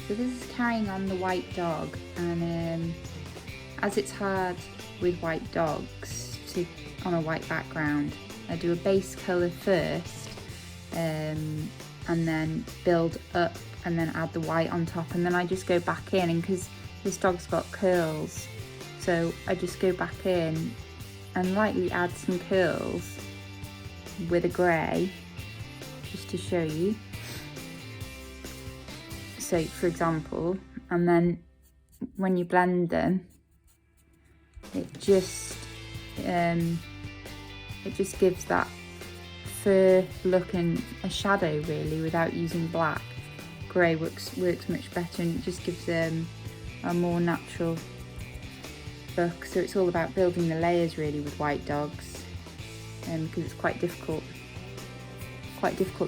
So this is carrying on the white dog, and as it's hard with white dogs on a white background, I do a base colour first, and then build up and then add the white on top, and then I just go back in, and because this dog's got curls, so I just go back in and lightly add some curls with a grey, just to show you. So for example, and then when you blend them, it just gives that fur look and a shadow really, without using black. Grey works much better, and it just gives them a more natural look. So it's all about building the layers really with white dogs, because it's quite difficult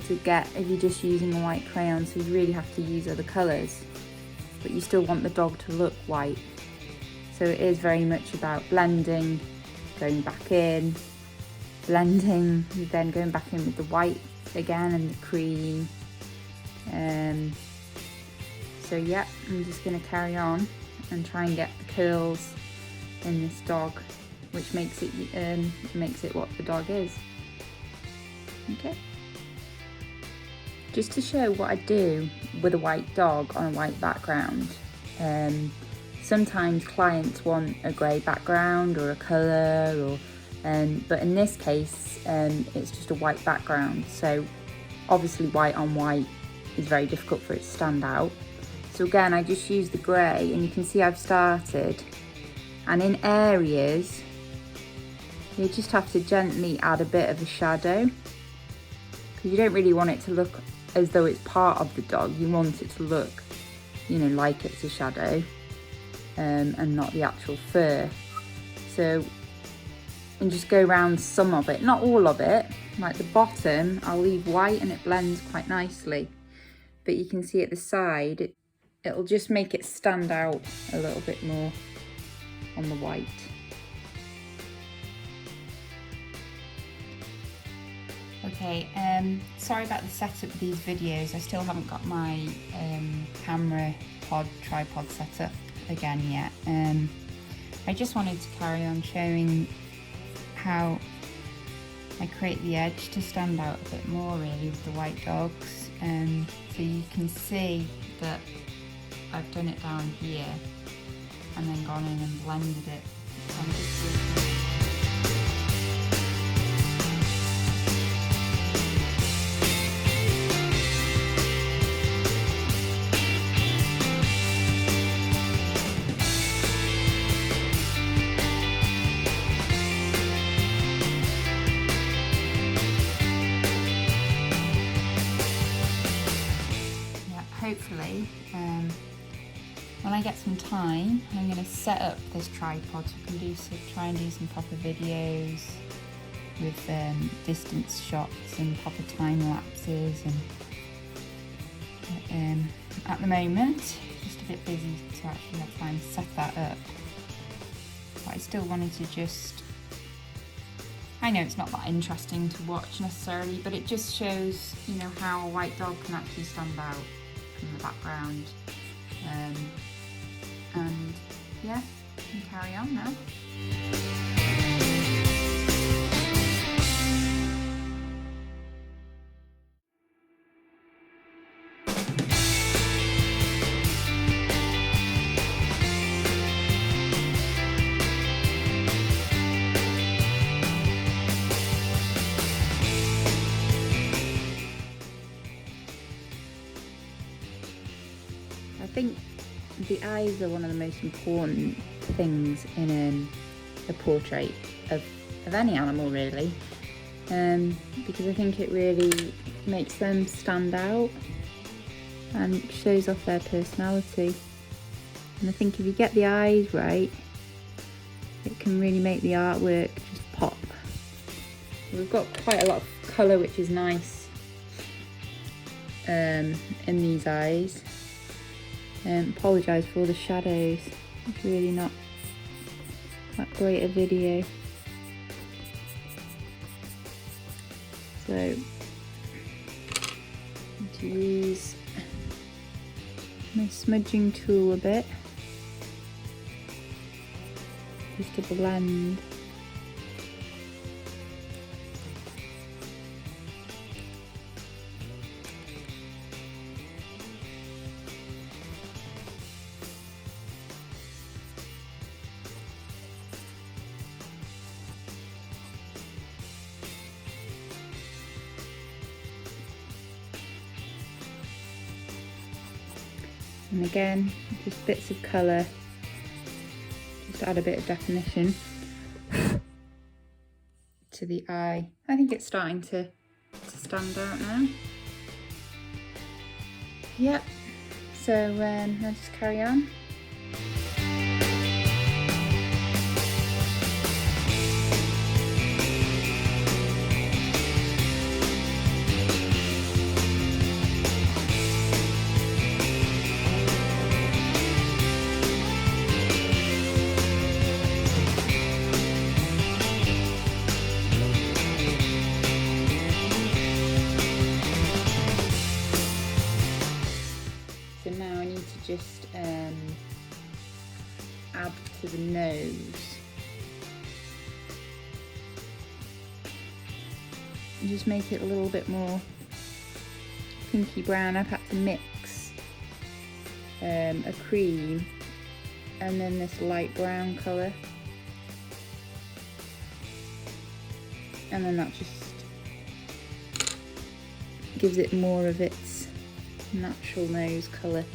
to get if you're just using a white crayon, so you really have to use other colours, but you still want the dog to look white. So it is very much about blending, going back in, blending, then going back in with the white again and the cream. So yeah, I'm just going to carry on and try and get the curls in this dog, which makes it what the dog is. Okay. Just to show what I do with a white dog on a white background. Sometimes clients want a grey background or a colour, but in this case it's just a white background, so obviously white on white is very difficult for it to stand out. So again, I just use the grey, and you can see I've started, and in areas you just have to gently add a bit of a shadow, because you don't really want it to look as though it's part of the dog. You want it to look, like it's a shadow, and not the actual fur. So, and just go around some of it, not all of it. Like the bottom, I'll leave white and it blends quite nicely. But you can see at the side, it'll just make it stand out a little bit more on the white. Okay, sorry about the setup of these videos. I still haven't got my tripod set up again yet. I just wanted to carry on showing how I create the edge to stand out a bit more really with the white dogs. So you can see that I've done it down here and then gone in and blended it. So I'm just hopefully, when I get some time, I'm going to set up this tripod so I can try and do some proper videos with distance shots and proper time lapses. And at the moment, just a bit busy to actually have time to set that up. But I still wanted to just, I know it's not that interesting to watch necessarily, but it just shows, how a white dog can actually stand out in the background. And yeah, we can carry on now. I think the eyes are one of the most important things in a portrait of any animal really, because I think it really makes them stand out and shows off their personality. And I think if you get the eyes right, it can really make the artwork just pop. We've got quite a lot of colour, which is nice in these eyes. Apologise for all the shadows, it's really not that great a video. So, to use my smudging tool a bit, just to blend. And again, just bits of colour, just add a bit of definition to the eye. I think it's starting to stand out now. Yep, so I'll just carry on. So now I need to just add to the nose. And just make it a little bit more pinky brown. I've had to mix a cream and then this light brown colour. And then that just gives it more of its natural nose colour.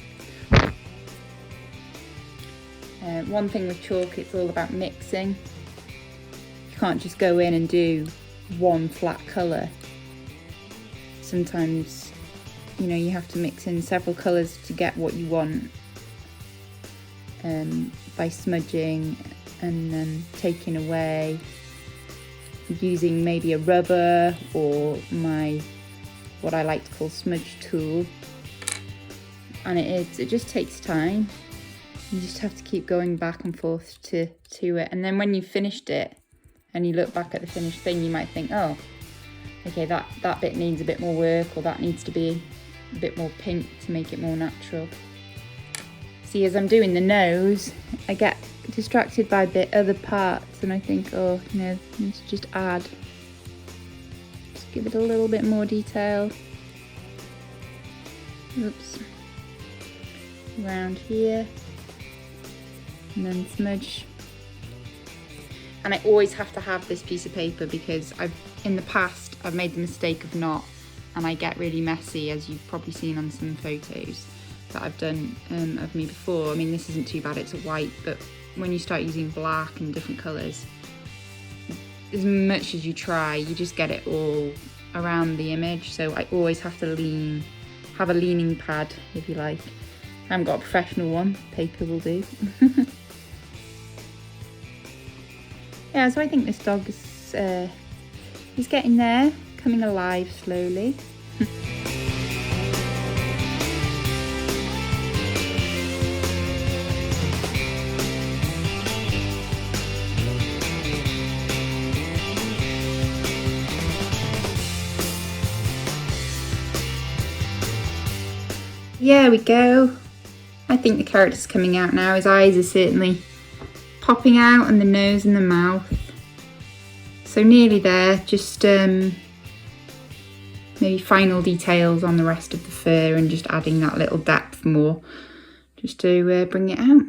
One thing with chalk, it's all about mixing. You can't just go in and do one flat colour. Sometimes, you know, you have to mix in several colours to get what you want, by smudging and then taking away, using maybe a rubber or what I like to call smudge tool. And it just takes time. You just have to keep going back and forth to it. And then when you've finished it and you look back at the finished thing, you might think, oh, okay, that bit needs a bit more work, or that needs to be a bit more pink to make it more natural. See, as I'm doing the nose, I get distracted by other parts and I think, oh, you know, I need to just give it a little bit more detail. Oops. Around here, and then smudge. And I always have to have this piece of paper because in the past I've made the mistake of not, and I get really messy, as you've probably seen on some photos that I've done of me before. I mean, this isn't too bad, it's a white, but when you start using black and different colours, as much as you try, you just get it all around the image. So I always have to have a leaning pad, if you like. I haven't got a professional one, paper will do. Yeah, so I think this dog is getting there, coming alive slowly. There we go. I think the character's coming out now. His eyes are certainly popping out, and the nose and the mouth. So nearly there, just maybe final details on the rest of the fur and just adding that little depth more, just to bring it out.